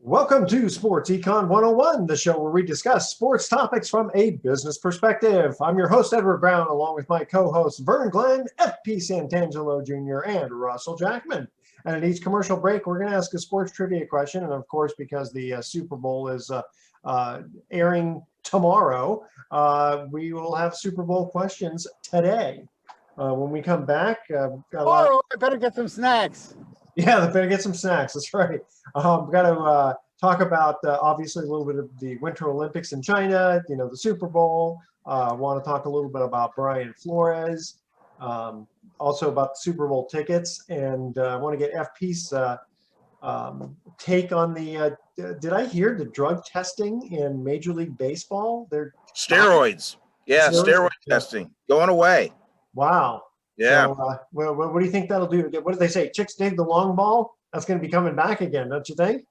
Welcome to Sports Econ 101, the show where we discuss sports topics from a business perspective. I'm your host, Edward Brown, along with my co-hosts, Vern Glenn, F.P. Santangelo Jr., and Russell Jackman. And at each commercial break, we're going to ask a sports trivia question. And of course, because the Super Bowl is airing tomorrow, we will have Super Bowl questions today. When we come back, I better get some snacks. Yeah, they better get some snacks. That's right. We've got to talk about, obviously, a little bit of the Winter Olympics in China, the Super Bowl. Want to talk a little bit about Brian Flores, also about the Super Bowl tickets. And I want to get FP's take on the, did I hear the drug testing in Major League Baseball? They're steroids. Yeah, steroid testing going away. Wow. Yeah. So, what do you think that'll do? What do they say? Chicks dig the long ball? That's going to be coming back again, don't you think?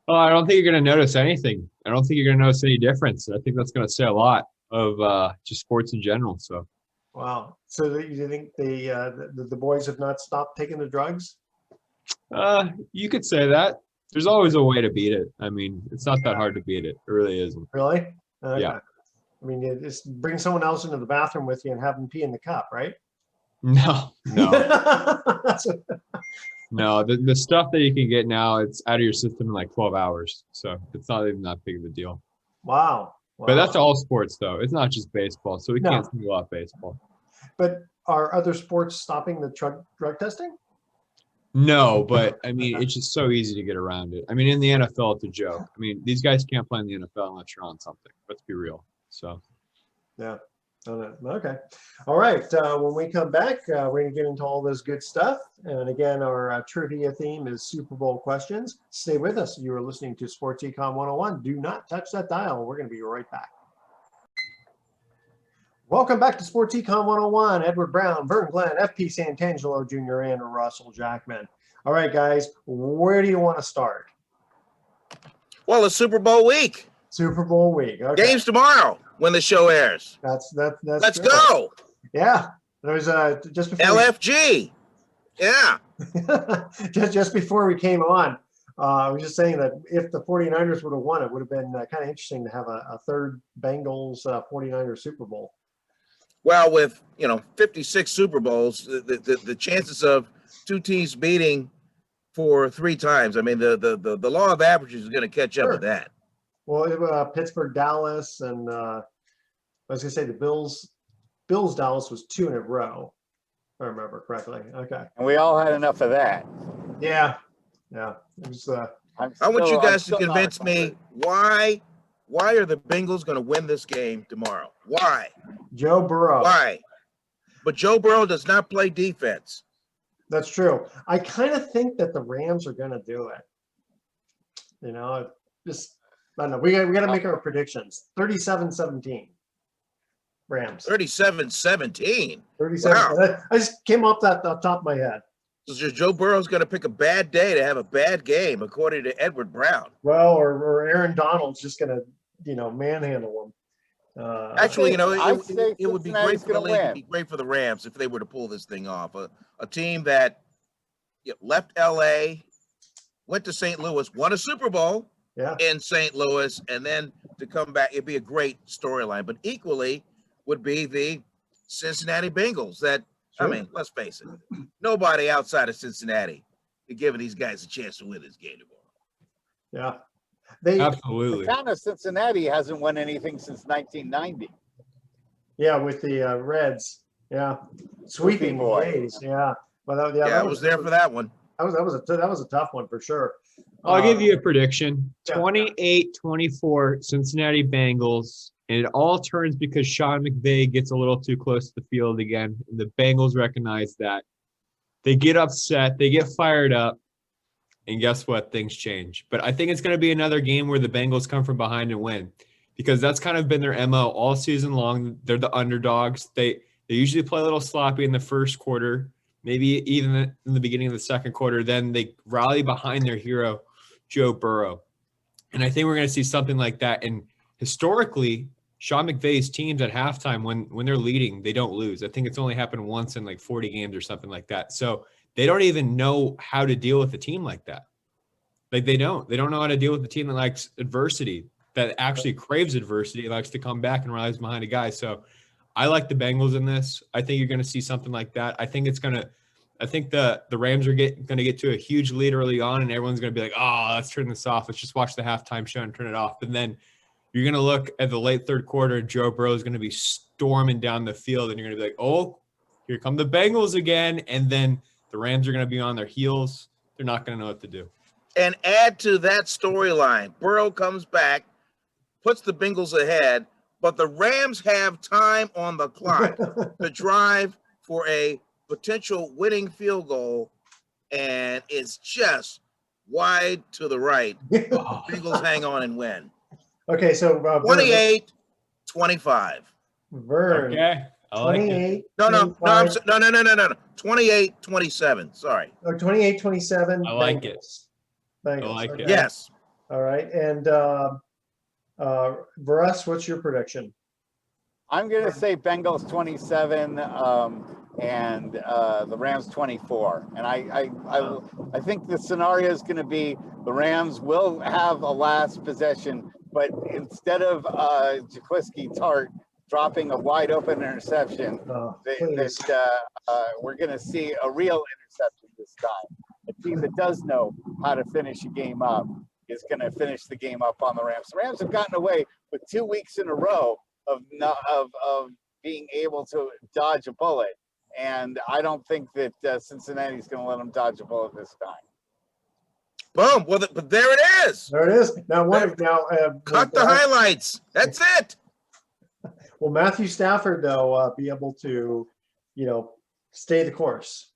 Well, I don't think you're going to notice anything. I don't think you're going to notice any difference. I think that's going to say a lot of just sports in general. So, wow. So you think the boys have not stopped taking the drugs? You could say that. There's always a way to beat it. I mean, it's not that hard to beat it. It really isn't. Really? Okay. Yeah. I mean, you just bring someone else into the bathroom with you and have them pee in the cup, right? No. No, the stuff that you can get now, it's out of your system in like 12 hours. So it's not even that big of a deal. Wow. But that's all sports, though. It's not just baseball. So we can't single out baseball. But are other sports stopping the drug testing? No, but I mean, it's just so easy to get around it. I mean, in the NFL, it's a joke. I mean, these guys can't play in the NFL unless you're on something. Let's be real. So, yeah. Okay. All right. When we come back, we're going to get into all this good stuff. And again, our trivia theme is Super Bowl questions. Stay with us. You are listening to Sports Econ 101. Do not touch that dial. We're going to be right back. Welcome back to Sports Econ 101. Edward Brown, Vern Glenn, F.P. Santangelo Jr., and Russell Jackman. All right, guys, where do you want to start? Well, it's Super Bowl week. Super Bowl week. Okay. Games tomorrow when the show airs. That's Let's good. go. Yeah. There's just before LFG. Yeah. just before we came on, I was just saying that if the 49ers would have won, it would have been kind of interesting to have a third Bengals 49ers Super Bowl. Well, with 56 Super Bowls, the chances of two teams beating for three times, I mean, the law of averages is going to catch up with that. Well, Pittsburgh, Dallas, and I was going to say the Bills, Dallas was 2 in a row, if I remember correctly. Okay. And we all had enough of that. Yeah. It was, I want you guys to convince me why are the Bengals going to win this game tomorrow? Why? Joe Burrow. Why? But Joe Burrow does not play defense. That's true. I kind of think that the Rams are going to do it. I don't know. We got to make our predictions. 37-17. Rams. 37-17. 37. Wow. I just came off the top of my head. So Joe Burrow's going to pick a bad day to have a bad game, according to Edward Brown. Well, or Aaron Donald's just going to, manhandle him. Actually, it would be great for the league. It'd be great for the Rams if they were to pull this thing off. A team that left L.A., went to St. Louis, won a Super Bowl in St. Louis, and then to come back, it'd be a great storyline. But equally would be the Cincinnati Bengals that, I mean, let's face it, nobody outside of Cincinnati is giving these guys a chance to win this game tomorrow. Yeah. Absolutely. The town of Cincinnati hasn't won anything since 1990. Yeah, with the Reds. Yeah. Sweeping the A's. Yeah. Well, I was there for that one. That was a tough one for sure. I'll give you a prediction. 28-24 Cincinnati Bengals. And it all turns because Sean McVay gets a little too close to the field again. And the Bengals recognize that. They get upset. They get fired up. And guess what? Things change. But I think it's going to be another game where the Bengals come from behind and win. Because that's kind of been their MO all season long. They're the underdogs. They usually play a little sloppy in the first quarter. Maybe even in the beginning of the second quarter. Then they rally behind their hero, Joe Burrow. And I think we're going to see something like that. And historically, Sean McVay's teams at halftime, when they're leading, they don't lose. I think it's only happened once in like 40 games or something like that. So they don't even know how to deal with a team like that. Like they don't know how to deal with the team that likes adversity, that actually craves adversity, likes to come back and rallies behind a guy. So I like the Bengals in this. I think you're going to see something like that. I think the Rams are going to get to a huge lead early on, and everyone's going to be like, oh, let's turn this off. Let's just watch the halftime show and turn it off. And then you're going to look at the late third quarter, Joe Burrow is going to be storming down the field, and you're going to be like, oh, here come the Bengals again. And then the Rams are going to be on their heels. They're not going to know what to do. And add to that storyline, Burrow comes back, puts the Bengals ahead, but the Rams have time on the clock to drive for a potential winning field goal, and it's just wide to the right. Bengals hang on and win. Okay, so 28-25. Vern. Okay. I like 28. it. No. 28-27. Sorry. Oh, 28-27. I like Bengals. it. Bengals. I like it. Yes. All right. And Russ, what's your prediction? I'm going to say Bengals 27 and the Rams 24. And I think the scenario is going to be the Rams will have a last possession, but instead of Jaquiski Tart dropping a wide open interception, we're going to see a real interception this time. A team that does know how to finish a game up is going to finish the game up on the Rams. The Rams have gotten away with 2 weeks in a row of being able to dodge a bullet, and I don't think that Cincinnati's going to let them dodge a bullet this time. Boom. Well, but there it is. There it is. Now, cut the highlights. That's it. Will Matthew Stafford, though, be able to, stay the course?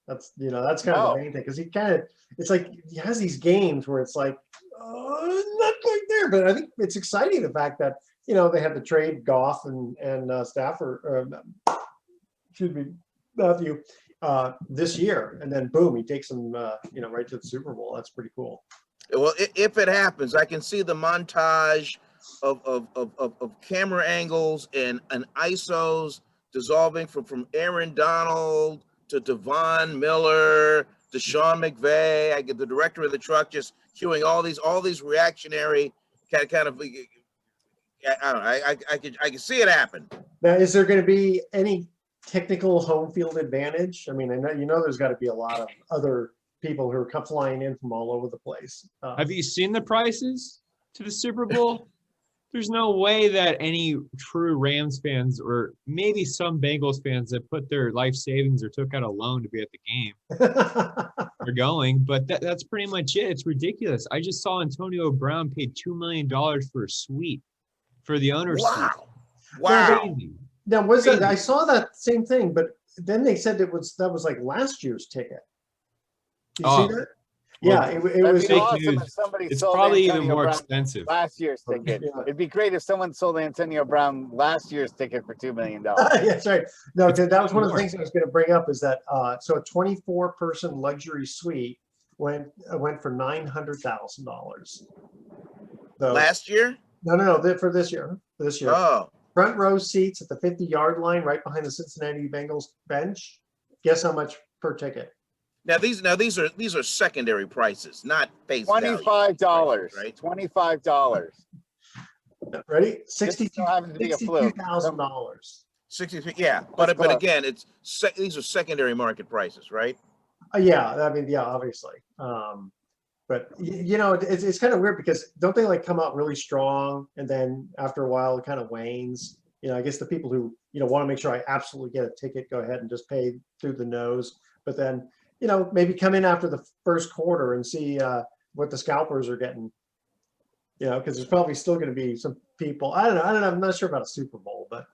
That's kind of the main thing, because it's like he has these games where it's like, not quite there. But I think it's exciting, the fact that, they had to trade Goff and Stafford, Matthew, this year. And then, boom, he takes them, right to the Super Bowl. That's pretty cool. Well, if it happens, I can see the montage of camera angles and ISOs dissolving from Aaron Donald to Devon Miller to Sean McVay. I get the director of the truck just cueing all these reactionary kind of. I don't know. I can see it happen. Now, is there going to be any technical home field advantage? I mean, I know there's got to be a lot of other people who are flying in from all over the place. Have you seen the prices to the Super Bowl? There's no way that any true Rams fans, or maybe some Bengals fans that put their life savings or took out a loan to be at the game, are going. But that's pretty much it. It's ridiculous. I just saw Antonio Brown paid $2 million for a suite for the owner's suite. Wow. Now, was that? I saw that same thing, but then they said that was like last year's ticket. Did you see that? Yeah, it was fake awesome news. It's probably Antonio even more Brown expensive. Last year's ticket. Yeah. It'd be great if someone sold Antonio Brown last year's ticket for $2 million. That's right. No, that was one of the things I was going to bring up, is that so a 24-person luxury suite went for $900,000. Last year? No, for this year. Oh. Front row seats at the 50-yard line, right behind the Cincinnati Bengals bench. Guess how much per ticket? Now these are secondary prices, not face value. $25, right? $25. Ready? $62,000. 60, yeah. But again, these are secondary market prices, right? Yeah, I mean, yeah, obviously. But it's kind of weird, because don't they come out really strong, and then after a while it kind of wanes? I guess the people who want to make sure I absolutely get a ticket go ahead and just pay through the nose, but then maybe come in after the first quarter and see what the scalpers are getting. Because there's probably still going to be some people. I don't know. I'm not sure about a Super Bowl, but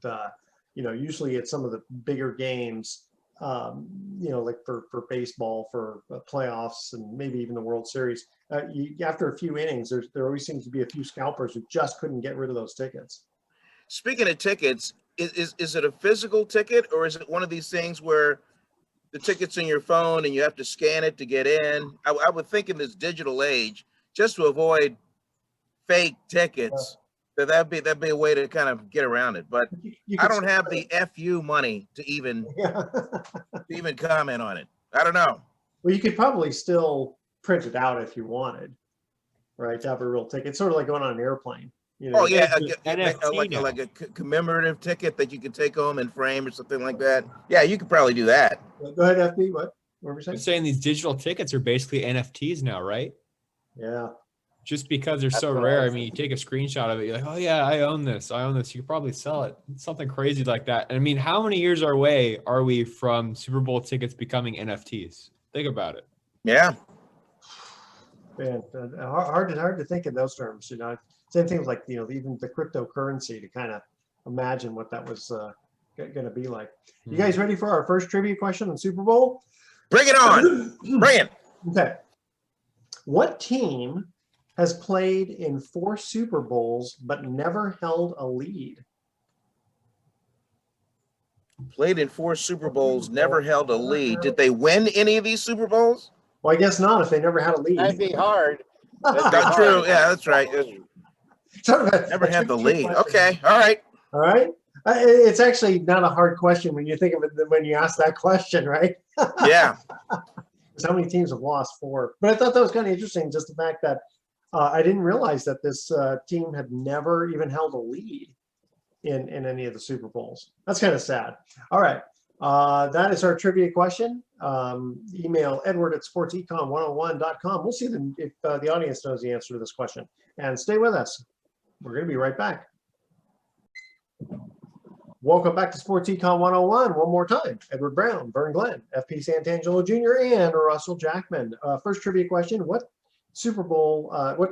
usually at some of the bigger games, like for baseball, for playoffs, and maybe even the World Series, after a few innings, there always seems to be a few scalpers who just couldn't get rid of those tickets. Speaking of tickets, is it a physical ticket, or is it one of these things where the ticket's in your phone and you have to scan it to get in? I would think in this digital age, just to avoid fake tickets, that'd be a way to kind of get around it. But I don't have the FU money to even comment on it. I don't know. Well, you could probably still print it out if you wanted. right? To have a real ticket. It's sort of like going on an airplane. You know, Oh yeah, NFT like a commemorative ticket that you could take home and frame or something like that. Yeah, you could probably do that. Go ahead, FB. What were we saying? I'm saying these digital tickets are basically NFTs now, right? Yeah. Just because they're so rare. I mean, you take a screenshot of it, you're like, oh yeah, I own this. You could probably sell it. It's something crazy like that. And I mean, how many years away are we from Super Bowl tickets becoming NFTs? Think about it. Yeah. Man, hard to think in those terms. You know, same thing with like, you know, even the cryptocurrency, to kind of imagine what that was going to be like. You guys ready for our first trivia question on Super Bowl? Bring it on. Bring it. Okay. What team has played in 4 Super Bowls but never held a lead? Played in 4 Super Bowls, never held a lead. Did they win any of these Super Bowls? Well, I guess not if they never had a lead. That'd be hard. That's true. Yeah, that's right. Sort of Never had the lead. Okay. All right. All right. It's actually not a hard question when you think of it, when you ask that question, right? Yeah. How many teams have lost 4? But I thought that was kind of interesting, just the fact that I didn't realize that this team had never even held a lead in any of the Super Bowls. That's kind of sad. All right. That is our trivia question. Email edward@sportsecon101.com. We'll see if the audience knows the answer to this question. And stay with us. We're going to be right back. Welcome back to Sports Econ 101. One more time. Edward Brown, Vern Glenn, FP Santangelo Jr., and Russell Jackman. First trivia question. What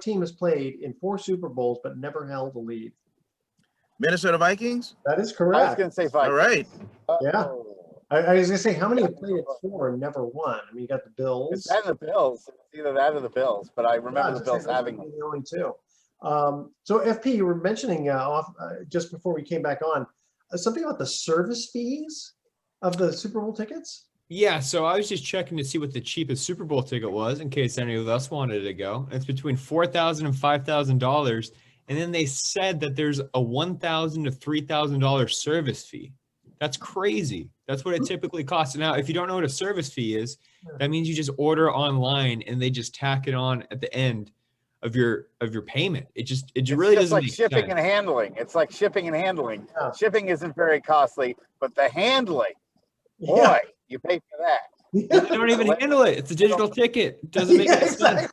team has played in 4 Super Bowls but never held a lead? Minnesota Vikings? That is I correct. was going to say Vikings. All right. Yeah. I was going to say, how many have played at 4 and never won? I mean, you got the Bills. It's that and the Bills. It's either that or the Bills, but I remember the Bills having them. The only 2. So, FP, you were mentioning just before we came back on, something about the service fees of the Super Bowl tickets? Yeah, so I was just checking to see what the cheapest Super Bowl ticket was in case any of us wanted to go. It's between $4,000 and $5,000. And then they said that there's a $1,000 to $3,000 service fee. That's crazy. That's what it typically costs. Now, if you don't know what a service fee is, that means you just order online and they just tack it on at the end of your payment. It really doesn't like make shipping sense. and handling. It's like shipping and handling. Yeah. Shipping isn't very costly, but the handling, boy, Yeah. you pay for that. They don't even handle it. It's a digital ticket. It doesn't make any sense.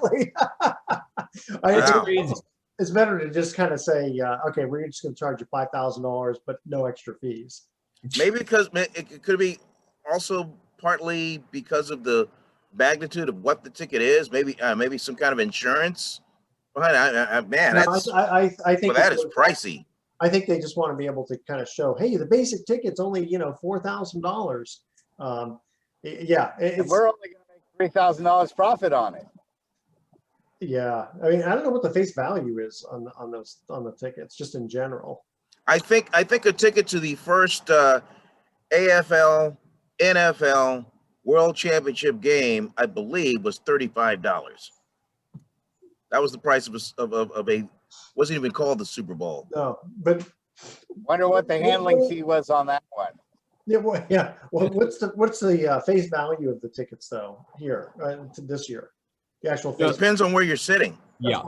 Exactly. It's better to just kind of say, okay, we're just going to charge you $5,000, but no extra fees. Maybe because it could be also partly because of the magnitude of what the ticket is. Maybe some kind of insurance. But I think that is pricey. I think they just want to be able to kind of show, hey, the basic ticket's only $4,000. Yeah, we're only going to make $3,000 profit on it. Yeah, I mean, I don't know what the face value is on the tickets, just in general. I think a ticket to the first AFL NFL World Championship game, I believe, was $35. That was the price of a wasn't even called the Super Bowl. No, but wonder what the handling fee was on that one. Yeah, well, yeah. Well, what's the face value of the tickets though here this year? The actual face. It depends on where you're sitting. Yeah.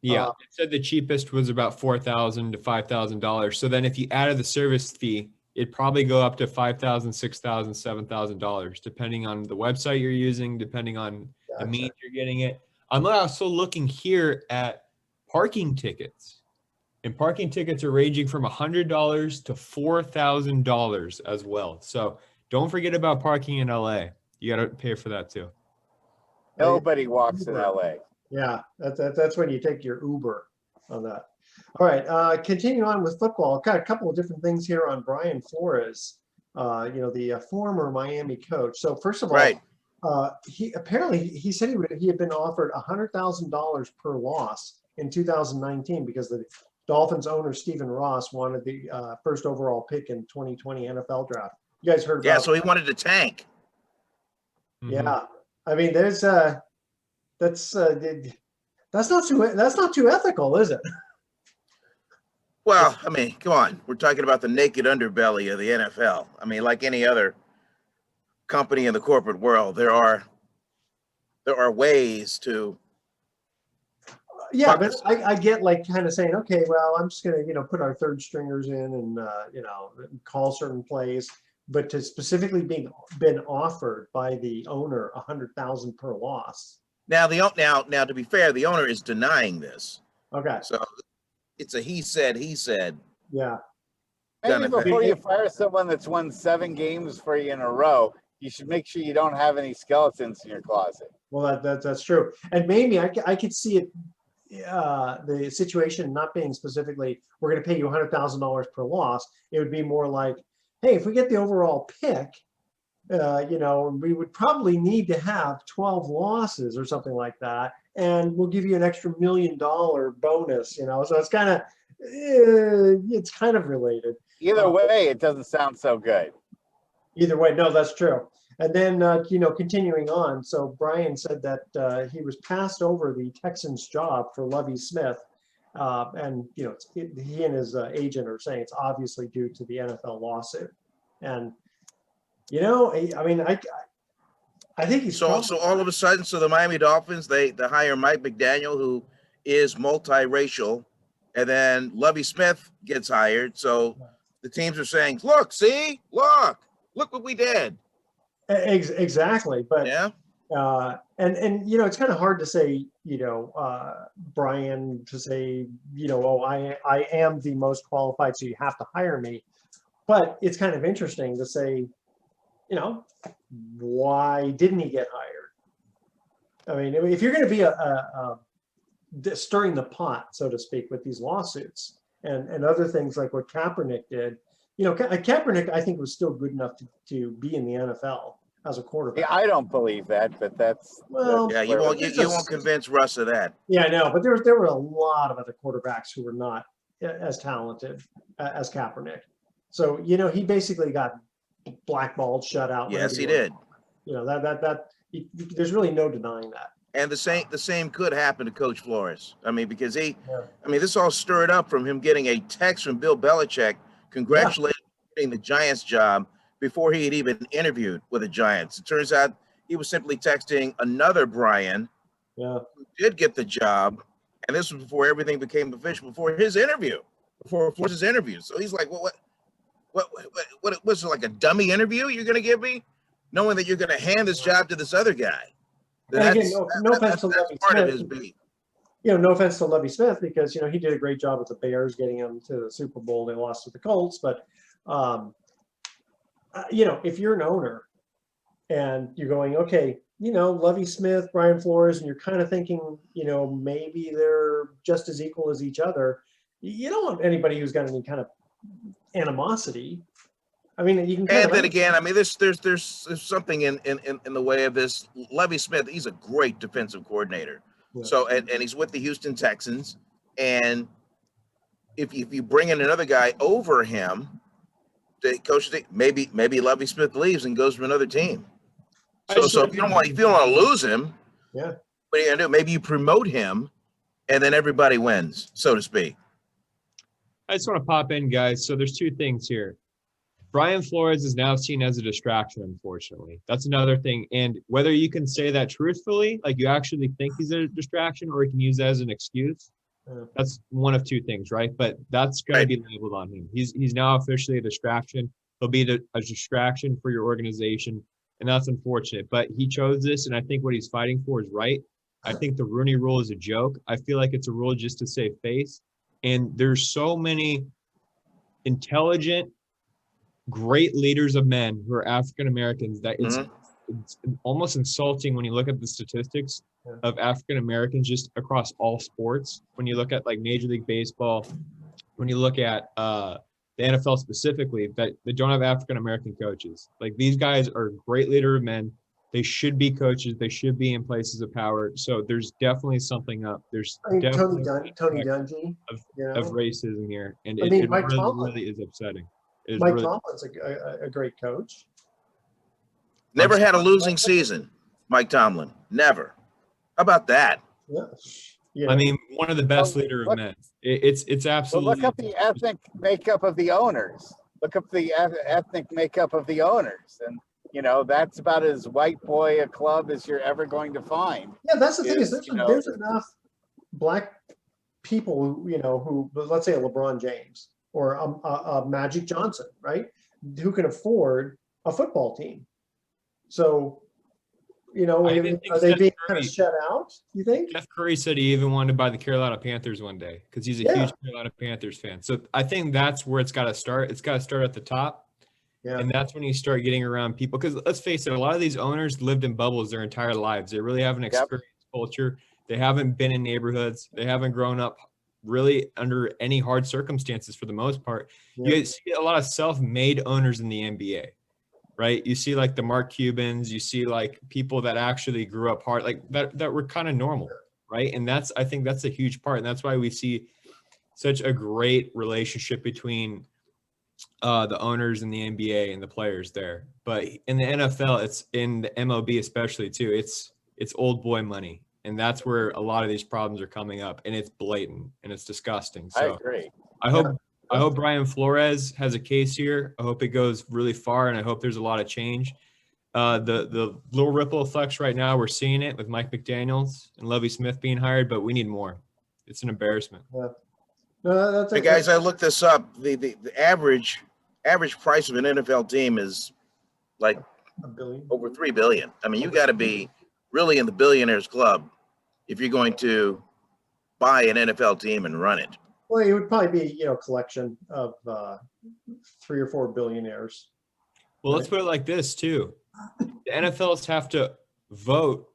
Yeah. It said the cheapest was about $4,000 to $5,000. So then if you added the service fee, it'd probably go up to $5,000, $6,000, $7,000, depending on the website you're using, depending on the means you're getting it. I'm also looking here at parking tickets. And parking tickets are ranging from $100 to $4,000 as well. So don't forget about parking in LA. You got to pay for that too. Nobody walks in LA. Yeah, that's when you take your Uber on that. All right, continue on with football. Got a couple of different things here on Brian Flores, the former Miami coach. So first of all, he said he had been offered $100,000 per loss in 2019 because the Dolphins owner Stephen Ross wanted the first overall pick in 2020 NFL draft. You guys heard about? Yeah, so he wanted to tank. Yeah, I mean, there's that's not too ethical, is it? Well, I mean, come on. We're talking about the naked underbelly of the NFL. I mean, like any other company in the corporate world, there are ways to Yeah, but I get like kind of saying, okay, well, I'm just going to, put our third stringers in and, call certain plays. But to specifically been offered by the owner $100,000 per loss. Now to be fair, the owner is denying this. Okay. So it's a he said. Yeah. Maybe before you fire someone that's won 7 games for you in a row, you should make sure you don't have any skeletons in your closet. Well, that's true. And maybe I could see it, the situation not being specifically, we're going to pay you $100,000 per loss. It would be more like, hey, if we get the overall pick, we would probably need to have 12 losses or something like that, and we'll give you an extra $1 million bonus. So it's kind of related. Either way, it doesn't sound so good. Either way, no, that's true. And then continuing on, so Brian said that he was passed over the Texans job for Lovie Smith. And he and his agent are saying it's obviously due to the NFL lawsuit. And I think he's so all of a sudden, the Miami Dolphins they hire Mike McDaniel, who is multiracial, and then Lovie Smith gets hired. So the teams are saying, look what we did. Exactly, but yeah. And it's kind of hard to say, Brian, to say, I am the most qualified, so you have to hire me. But it's kind of interesting to say, why didn't he get hired? I mean, if you're going to be stirring the pot, so to speak, with these lawsuits and other things like what Kaepernick did, Kaepernick, I think, was still good enough to be in the NFL as a quarterback. Yeah, I don't believe that, but that's you won't convince Russ of that. Yeah, I know, but there were a lot of other quarterbacks who were not as talented as Kaepernick. So he basically got blackballed, shut out. Yes, he did. There's really no denying that. And the same could happen to Coach Flores. I mean, because this all stirred up from him getting a text from Bill Belichick congratulating the Giants job before he had even interviewed with the Giants. It turns out he was simply texting another Brian who did get the job, and this was before everything became official, before his interview, before Flores' interview. So he's like, what was it, like a dummy interview you're going to give me, knowing that you're going to hand this job to this other guy? And again, no offense to Lovie Smith. No offense to Lovie Smith, because he did a great job with the Bears, getting them to the Super Bowl. They lost to the Colts, but if you're an owner and you're going, okay, Lovie Smith, Brian Flores, and you're kind of thinking, maybe they're just as equal as each other. You don't want anybody who's got any kind of animosity. I mean, you can. And then again, there's something in the way of this. Lovie Smith, he's a great defensive coordinator. Yeah. So and he's with the Houston Texans, and if you bring in another guy over him, the coach maybe Lovie Smith leaves and goes to another team. So if you don't want to lose him, what are you gonna do? Maybe you promote him, and then everybody wins, so to speak. I just want to pop in, guys. So there's 2 things here. Brian Flores is now seen as a distraction, unfortunately. That's another thing. And whether you can say that truthfully, like you actually think he's a distraction, or you can use that as an excuse, that's one of 2 things, right? But that's got to be labeled on him. He's now officially a distraction. He'll be a distraction for your organization, and that's unfortunate. But he chose this, and I think what he's fighting for is right. I think the Rooney Rule is a joke. I feel like it's a rule just to save face. And there's so many intelligent, great leaders of men who are African Americans that it's almost insulting when you look at the statistics of African Americans just across all sports. When you look at like Major League Baseball, when you look at the NFL specifically, that they don't have African American coaches. Like, these guys are great leader of men. They should be coaches. They should be in places of power. So there's definitely something up. There's definitely Tony Dungy of racism here, and it really is upsetting. Mike Tomlin's a great coach. Never had a losing season, Mike Tomlin. Never. How about that? Yeah. I mean, one of the best leader of men. It's absolutely. Well, look up the ethnic makeup of the owners. Look up the ethnic makeup of the owners, and that's about as white boy a club as you're ever going to find. Yeah, that's the thing is there's enough. black people who let's say a LeBron James or a Magic Johnson, right? Who can afford a football team. So, are they being kind of shut out, you think? Jeff Curry said he even wanted to buy the Carolina Panthers one day because he's a huge Carolina Panthers fan. So I think that's where it's got to start. It's got to start at the top. Yeah. And that's when you start getting around people. Because let's face it, a lot of these owners lived in bubbles their entire lives. They really haven't experienced culture. They haven't been in neighborhoods. They haven't grown up really under any hard circumstances for the most part. Yeah. You see a lot of self-made owners in the NBA. Right. You see like the Mark Cubans, you see like people that actually grew up hard, like that were kind of normal. Right. And I think that's a huge part. And that's why we see such a great relationship between the owners in the NBA and the players there. But in the NFL, it's in the MLB, especially too, it's old boy money. And that's where a lot of these problems are coming up, and it's blatant and it's disgusting. So I agree. I hope Brian Flores has a case here. I hope it goes really far, and I hope there's a lot of change. The little ripple effects right now, we're seeing it with Mike McDaniels and Lovie Smith being hired, but we need more. It's an embarrassment. Yeah. No, hey guys, I looked this up. The average price of an NFL team is like over $3 billion. I mean, you got to be really in the billionaires club if you're going to buy an NFL team and run it. Well, it would probably be, a collection of 3 or 4 billionaires. Well, let's put it like this too. The NFLs have to vote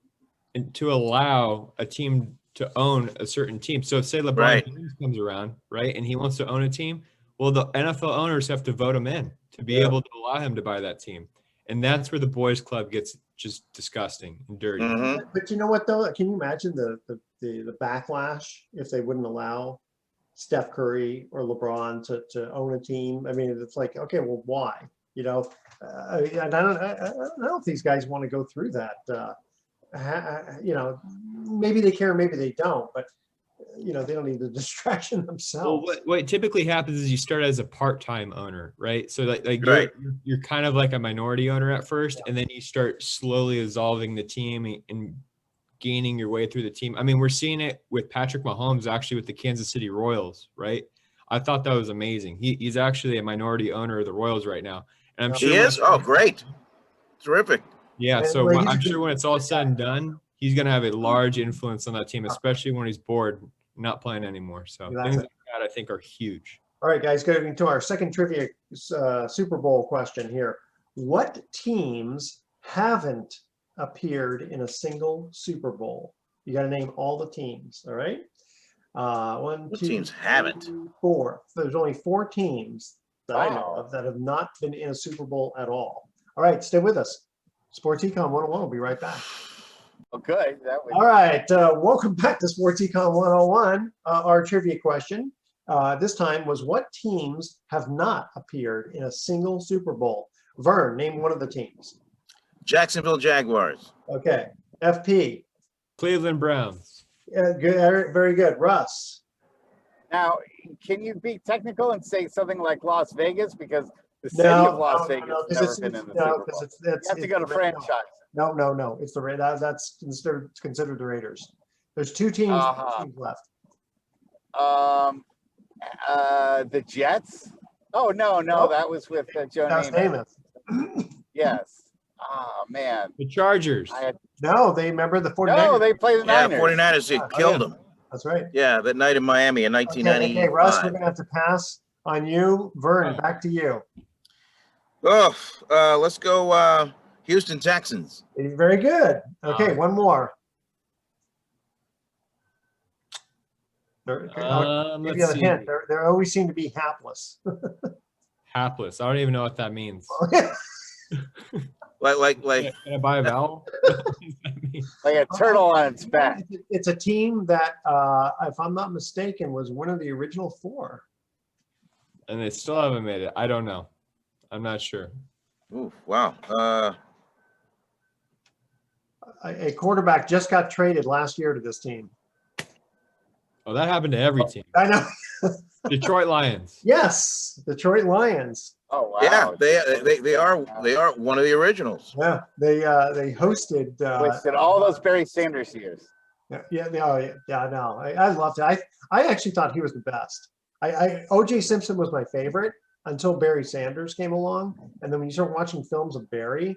to allow a team to own a certain team. So say LeBron James comes around, right, and he wants to own a team, well, the NFL owners have to vote him in to be able to allow him to buy that team. And that's where the boys club gets just disgusting and dirty. Mm-hmm. But you know what though? Can you imagine the backlash if they wouldn't allow Steph Curry or LeBron to own a team? I mean, it's like, okay, well, why? And I don't know if these guys want to go through that. Maybe they care, maybe they don't, but they don't need the distraction themselves. Well, what typically happens is you start as a part-time owner, right? So you're kind of like a minority owner at first, and then you start slowly evolving the team and gaining your way through the team. I mean, we're seeing it with Patrick Mahomes actually with the Kansas City Royals, right? I thought that was amazing. He's actually a minority owner of the Royals right now. And I'm sure he is? Oh, great. Terrific. Yeah, so I'm sure when it's all said and done, he's going to have a large influence on that team, especially when he's bored, not playing anymore. So things like that, I think, are huge. All right, guys, going to our second trivia Super Bowl question here. What teams haven't appeared in a single Super Bowl? You got to name all the teams, all right? One, what two, teams haven't? 4. There's only 4 teams that I know of that have not been in a Super Bowl at all. All right, stay with us. Sports Econ 101. We'll be right back. Okay. All right. Welcome back to Sports Econ 101. Our trivia question this time was, what teams have not appeared in a single Super Bowl? Vern, name one of the teams. Jacksonville Jaguars. Okay. FP. Cleveland Browns. Good. Very good. Russ. Now, can you be technical and say something like Las Vegas? Because the city of Las Vegas has never been in the Super Bowl. You have to go to franchise. No. It's that's considered the Raiders. There's 2 teams left. The Jets. Oh no, that was with Joe Namath. Yes. Oh man. The Chargers. No, they remember the 49ers. No, they played the Niners. Yeah, 49ers. They killed them. That's right. Yeah, that night in Miami in 1990. Okay, Russ, we're gonna have to pass on you. Vern, back to you. Oh, let's go. Houston Texans. Very good. Okay, one more. Let's see. Hint. They always seem to be hapless. Hapless. I don't even know what that means. like. Can I buy a vowel? Like a turtle on its back. It's a team that, if I'm not mistaken, was one of the original 4. And they still haven't made it. I don't know. I'm not sure. Ooh, wow. A quarterback just got traded last year to this team. Oh, that happened to every team. I know. Detroit Lions. Yes, Detroit Lions. Oh wow. Yeah, they are one of the originals. Yeah, they hosted wasted all those Barry Sanders years. No, I loved it. I actually thought he was the best. O.J. Simpson was my favorite until Barry Sanders came along, and then when you start watching films of Barry,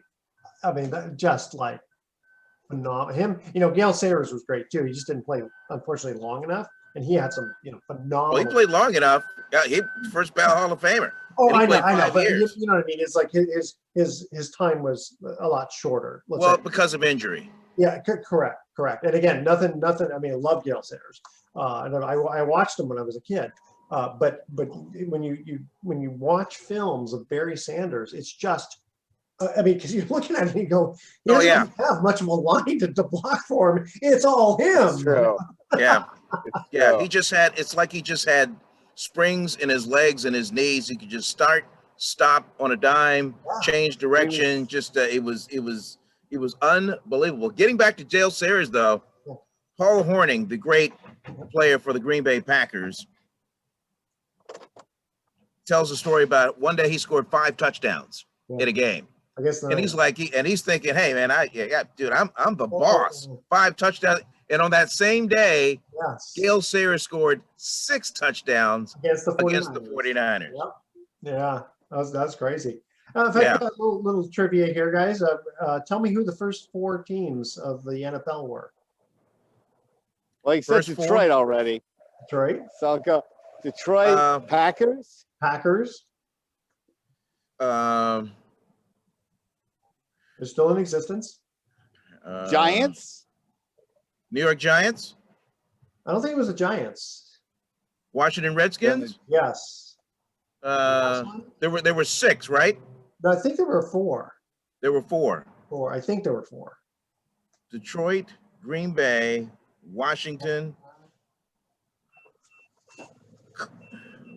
I mean, just like phenomenal. Him, Gale Sayers was great too. He just didn't play, unfortunately, long enough, and he had some, phenomenal. Well, he played long enough. Yeah, he first ballot Hall of Famer. Oh, I know, but you know what I mean. It's like his time was a lot shorter. Because of injury. Yeah, correct. And again, nothing. I mean, I love Gale Sayers. I watched him when I was a kid. But when you watch films of Barry Sanders, it's just, I mean, because you're looking at it and you go, he doesn't have much of a line to block for him. It's all him. It's true. Yeah, yeah. It's like he just had springs in his legs and his knees. He could just stop on a dime, change direction. It was unbelievable. Getting back to Gale Sayers, though, Paul Hornung, the great player for the Green Bay Packers, tells a story about one day he scored 5 touchdowns in a game. I guess not. And he's thinking, hey man, dude, I'm the boss. 5 touchdowns. And on that same day, Gale Sayers scored 6 touchdowns against the 49ers. Yep. Yeah, that's crazy. In fact, a little trivia here, guys. Tell me who the first 4 teams of the NFL were. Well, you said Detroit already. Detroit. So I'll go Detroit Packers. They're still in existence. Giants. New York Giants. I don't think it was the Giants. Washington Redskins. Yes. There were 6, right? No, I think there were 4. There were 4. I think there were 4. Detroit, Green Bay, Washington.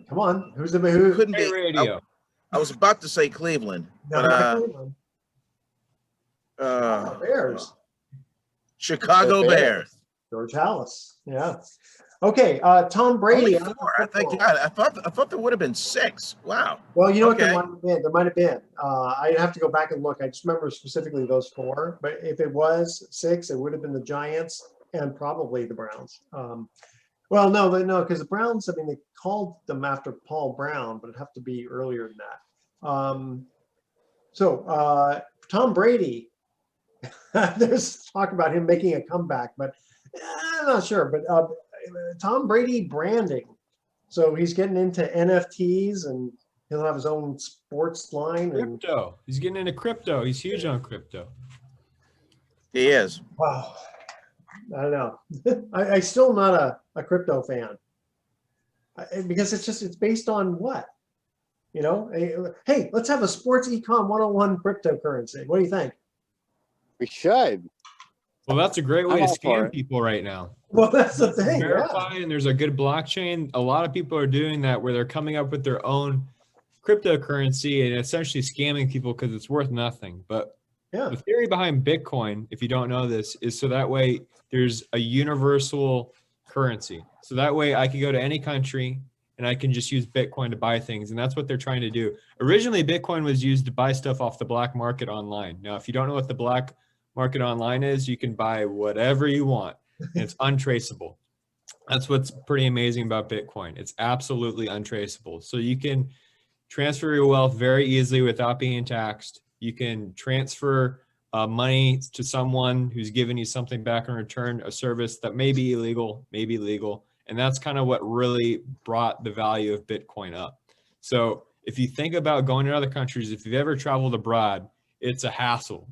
Come on, who couldn't be radio? I was about to say Cleveland. No, Bears. Chicago Bears. George Halas. Yeah. Okay. Tom Brady. Only 4. I think. God, I thought there would have been 6. Wow. Well, you know what? There might have been. I'd have to go back and look. I just remember specifically those 4. But if it was 6, it would have been the Giants and probably the Browns. Well, no, because the Browns, I mean, they called them after Paul Brown, but it'd have to be earlier than that. Tom Brady, there's talk about him making a comeback, but I'm not sure. But Tom Brady branding. So he's getting into NFTs and he'll have his own sports line. Crypto. He's getting into crypto. He's huge on crypto. He is. Wow. I don't know. I still not a crypto fan because it's based on what, hey, let's have a sports econ 101 cryptocurrency. What do you think? We should. Well, that's a great way to scam people right now. Well, that's the thing. Verify, and there's a good blockchain. A lot of people are doing that where they're coming up with their own cryptocurrency and essentially scamming people because it's worth nothing. But the theory behind Bitcoin, if you don't know this, is so that way there's a universal currency. So that way I can go to any country and I can just use Bitcoin to buy things. And that's what they're trying to do. Originally, Bitcoin was used to buy stuff off the black market online. Now, if you don't know what the black market online is, you can buy whatever you want. And it's untraceable. That's what's pretty amazing about Bitcoin. It's absolutely untraceable. So you can transfer your wealth very easily without being taxed. You can transfer money to someone who's giving you something back in return, a service that may be illegal, may be legal. And that's kind of what really brought the value of Bitcoin up. So if you think about going to other countries, if you've ever traveled abroad, it's a hassle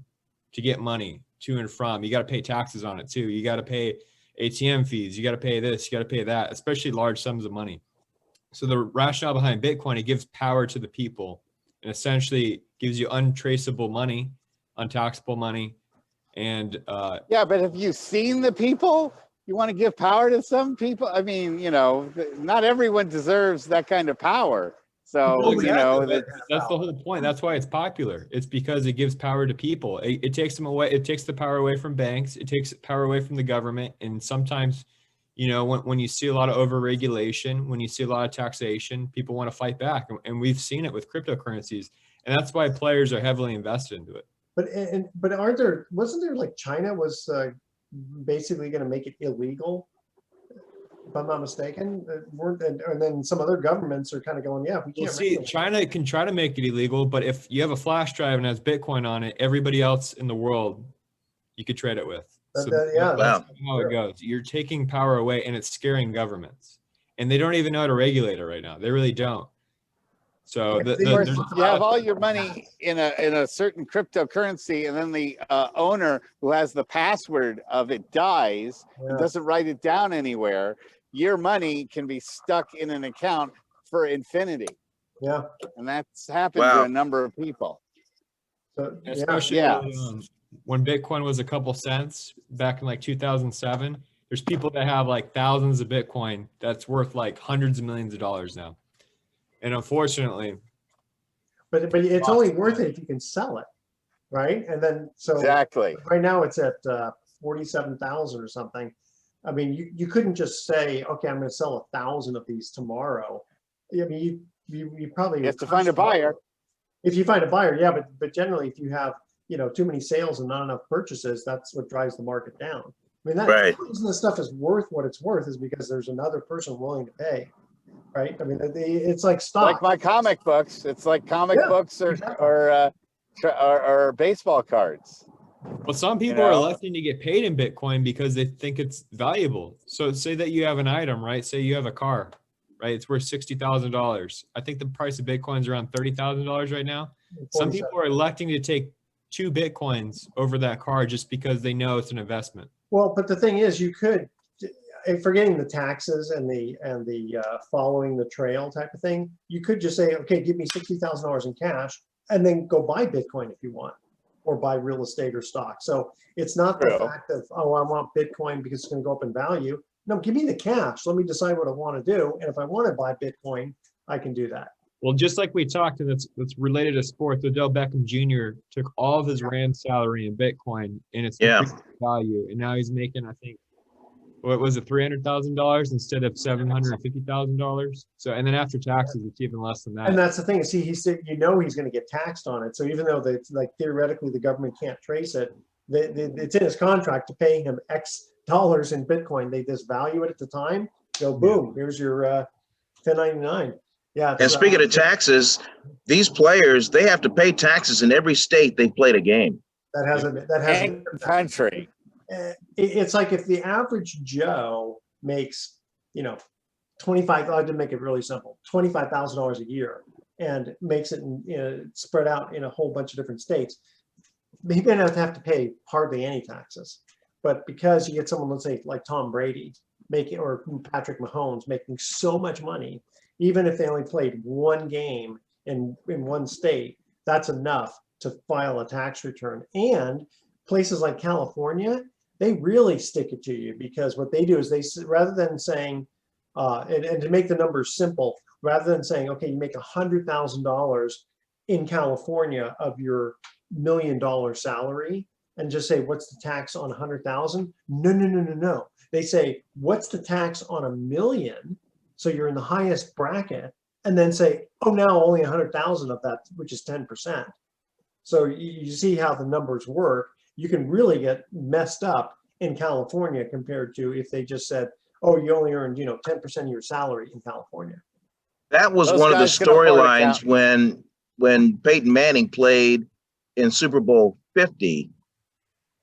to get money to and from. You got to pay taxes on it too. You got to pay ATM fees. You got to pay this, you got to pay that, especially large sums of money. So the rationale behind Bitcoin, it gives power to the people and essentially gives you untraceable money, untaxable money. And yeah, but have you seen the people? You want to give power to some people? I mean, not everyone deserves that kind of power. So, that's the whole point. That's why it's popular. It's because it gives power to people. It takes them away. It takes the power away from banks. It takes power away from the government. And sometimes, when you see a lot of overregulation, when you see a lot of taxation, people want to fight back. And we've seen it with cryptocurrencies. And that's why players are heavily invested into it. But wasn't there like China was basically going to make it illegal, if I'm not mistaken. And then some other governments are kind of going, yeah, we can't. Well, see, China can try to make it illegal, but if you have a flash drive and has Bitcoin on it, everybody else in the world you could trade it with. So that's how it goes. You're taking power away, and it's scaring governments, and they don't even know how to regulate it right now. They really don't. So you have all your money in a certain cryptocurrency, and then the owner who has the password of it dies and doesn't write it down anywhere. Your money can be stuck in an account for infinity. Yeah, and that's happened to a number of people. So, especially when Bitcoin was a couple cents back in like 2007. There's people that have like thousands of Bitcoin that's worth like hundreds of millions of dollars now. And unfortunately, but it's only worth it if you can sell it, right? And then exactly right now it's at 47,000 or something. I mean, you couldn't just say, okay, I'm going to sell 1,000 of these tomorrow. I mean, you probably have to find a buyer. If you find a buyer, yeah, but generally, if you have too many sales and not enough purchases, that's what drives the market down. I mean, that reason this stuff is worth what it's worth is because there's another person willing to pay. Right. I mean, it's like stock. Like my comic books. It's like comic books or baseball cards. Well, some people are electing to get paid in Bitcoin because they think it's valuable. So say that you have an item, right? Say you have a car, right? It's worth $60,000. I think the price of Bitcoin is around $30,000 right now. Some people are electing to take 2 Bitcoins over that car just because they know it's an investment. Well, but the thing is, you could, forgetting the taxes and the following the trail type of thing, you could just say, okay, give me $60,000 in cash and then go buy Bitcoin if you want, or buy real estate or stock. So it's not the fact of, oh, I want Bitcoin because it's going to go up in value. No, give me the cash. Let me decide what I want to do. And if I want to buy Bitcoin, I can do that. Well, just like we talked, and that's related to sports, Odell Beckham Jr. took all of his Rams salary in Bitcoin, and it's increased value. And now he's making, I think, what was it, $300,000 instead of $750,000? So, and then after taxes, it's even less than that. And that's the thing. See, he said, he's going to get taxed on it. So even though theoretically the government can't trace it, it's in his contract to pay him X dollars in Bitcoin. They just value it at the time. Go boom. Here's your 1099. Yeah. And speaking of taxes, these players, they have to pay taxes in every state they played a game. That has a country. It's like if the average Joe makes, I did make it really simple, $25,000 a year, and makes it spread out in a whole bunch of different states, he may not have to pay hardly any taxes. But because you get someone, let's say like Tom Brady or Patrick Mahomes making so much money, even if they only played one game in one state, that's enough to file a tax return. And places like California, they really stick it to you, because what they do is rather than saying, and to make the numbers simple, rather than saying, okay, you make $100,000 in California of your $1 million salary, and just say, what's the tax on 100,000? No. They say, what's the tax on $1 million? So you're in the highest bracket, and then say, oh, now only 100,000 of that, which is 10%. So you see how the numbers work. You can really get messed up in California compared to if they just said, oh, you only earned 10% of your salary in California. That was one of the storylines when Peyton Manning played in Super Bowl 50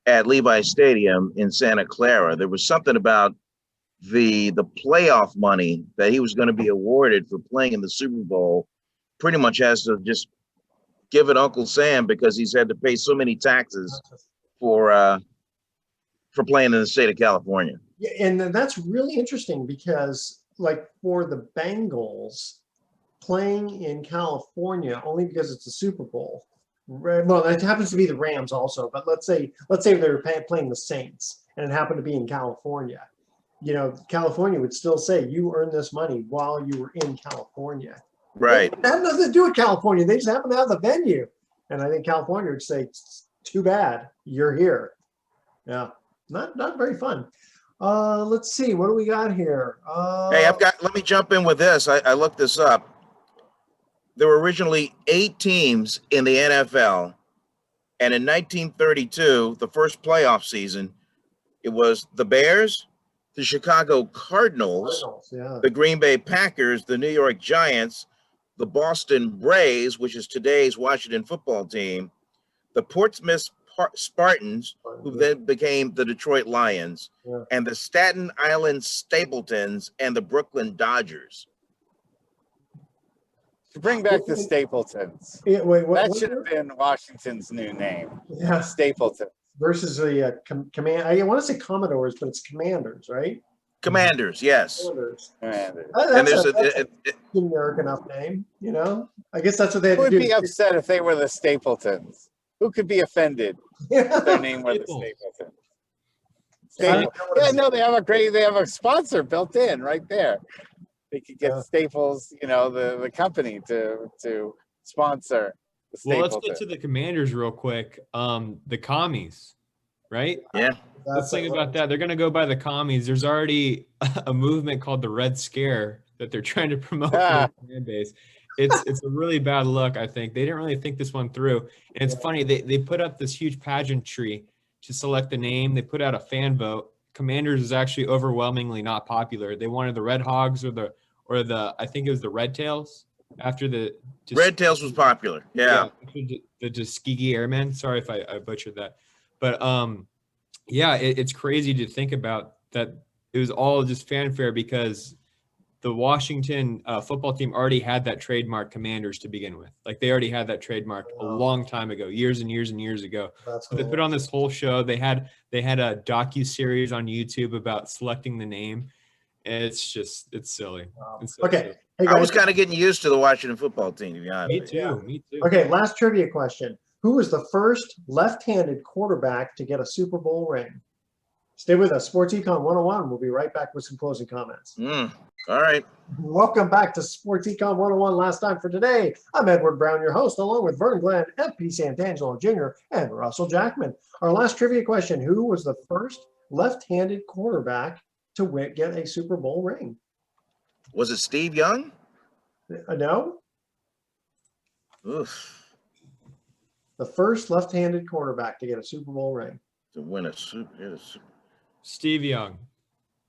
at Levi Stadium in Santa Clara. There was something about the playoff money that he was going to be awarded for playing in the Super Bowl. Pretty much has to just give it Uncle Sam, because he's had to pay so many taxes for playing in the state of California. Yeah, and that's really interesting, because like for the Bengals playing in California, only because it's a Super Bowl. Well, it happens to be the Rams also, but let's say they were playing the Saints and it happened to be in California. California would still say you earned this money while you were in California. Right. It had nothing to do with California. They just happen to have the venue. And I think California would say, too bad, you're here. Yeah, not very fun. Let's see, what do we got here? Hey, let me jump in with this. I looked this up. There were originally 8 teams in the NFL. And in 1932, the first playoff season, It was the Bears, the Chicago Cardinals, the Green Bay Packers, the New York Giants, the Boston Braves, which is today's Washington football team, the Portsmouth Spartans, who then became the Detroit Lions, and the Staten Island Stapletons and the Brooklyn Dodgers. To bring back the Stapletons. That should have been Washington's new name. Yeah. Stapleton. Versus the command. I want to say Commodores, but it's Commanders, right? Commanders, yes. Commanders. And there's a generic enough name, you know. I guess that's what they had Who to do. would be upset if they were the Stapletons? Who could be offended if their name were the Stapletons? Yeah, no, they have a sponsor built in right there. They could get Staples, you know, the company to sponsor the Stapleton. Well, let's get to the Commanders real quick. The commies, right? Yeah. Let's think about that. They're going to go by the commies. There's already a movement called the Red Scare that they're trying to promote for the fan base. It's a really bad look, I think. They didn't really think this one through. And it's funny, they put up this huge pageantry to select the name. They put out a fan vote. Commanders is actually overwhelmingly not popular. They wanted the Red Hogs or the I think it was the Red Tails after the Red Tails was popular. Yeah. The Tuskegee Airmen. Sorry if I butchered that. But it's crazy to think about that. It was all just fanfare because the Washington football team already had that trademark Commanders to begin with. Like they already had that trademark a long time ago, years and years and years ago. So they put on this whole show. They had a docu-series on YouTube about selecting the name. And it's silly. Wow. It's so silly. Hey guys. I was kind of getting used to the Washington football team, to be honest. Me too. Okay, last trivia question. Who was the first left-handed quarterback to get a Super Bowl ring? Stay with us. Sports Econ 101. We'll be right back with some closing comments. All right. Welcome back to Sports Econ 101. Last time for today. I'm Edward Brown, your host, along with Vern Glenn, F.P. Santangelo Jr., and Russell Jackman. Our last trivia question, who was the first left-handed quarterback to get a Super Bowl ring? Was it Steve Young? No. Oof. The first left-handed quarterback to get a Super Bowl ring. To win a Super. Steve Young.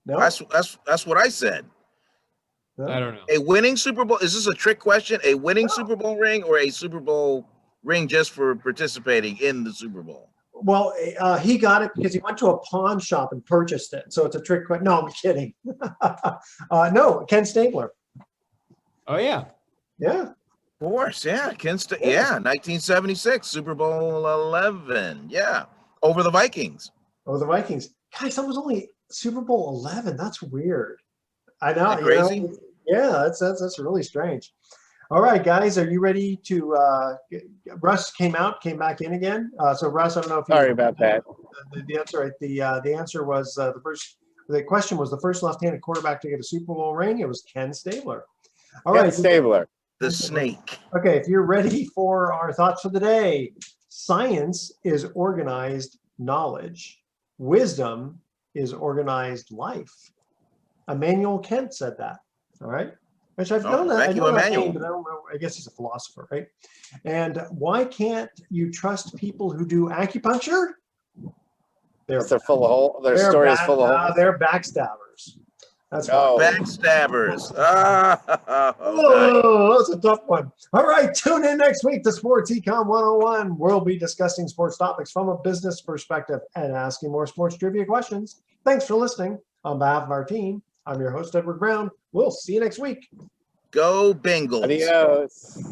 No. That's what I said. No. I don't know. A winning Super Bowl. Is this a trick question? A winning Super Bowl ring or a Super Bowl ring just for participating in the Super Bowl? Well, he got it because he went to a pawn shop and purchased it. So it's a trick question. No, I'm kidding. No, Ken Stabler. Oh, yeah. Yeah. Of course, yeah. 1976, Super Bowl 11. Yeah. Over the Vikings. Over the Vikings. Guys, that was only Super Bowl 11. That's weird. I know. Isn't that crazy? Yeah, that's really strange. All right, guys, are you ready to Russ came back in again. So Russ, I don't know if you Sorry about that. The answer was the question was the first left-handed quarterback to get a Super Bowl ring. It was Ken Stabler. All right, Stabler. The snake. Okay, if you're ready for our thoughts for the day, science is organized knowledge. Wisdom is organized life. Immanuel Kant said that. All right. Which I've known that. I know that name, but I don't know. I guess he's a philosopher, right? And why can't you trust people who do acupuncture? They're full of holes. Their story is full of holes. They're backstabbers. That's backstabbers. Oh, that's a tough one. All right, tune in next week to Sports Econ 101. We'll be discussing sports topics from a business perspective and asking more sports trivia questions. Thanks for listening. On behalf of our team, I'm your host, Edward Brown. We'll see you next week. Go Bengals. Adios.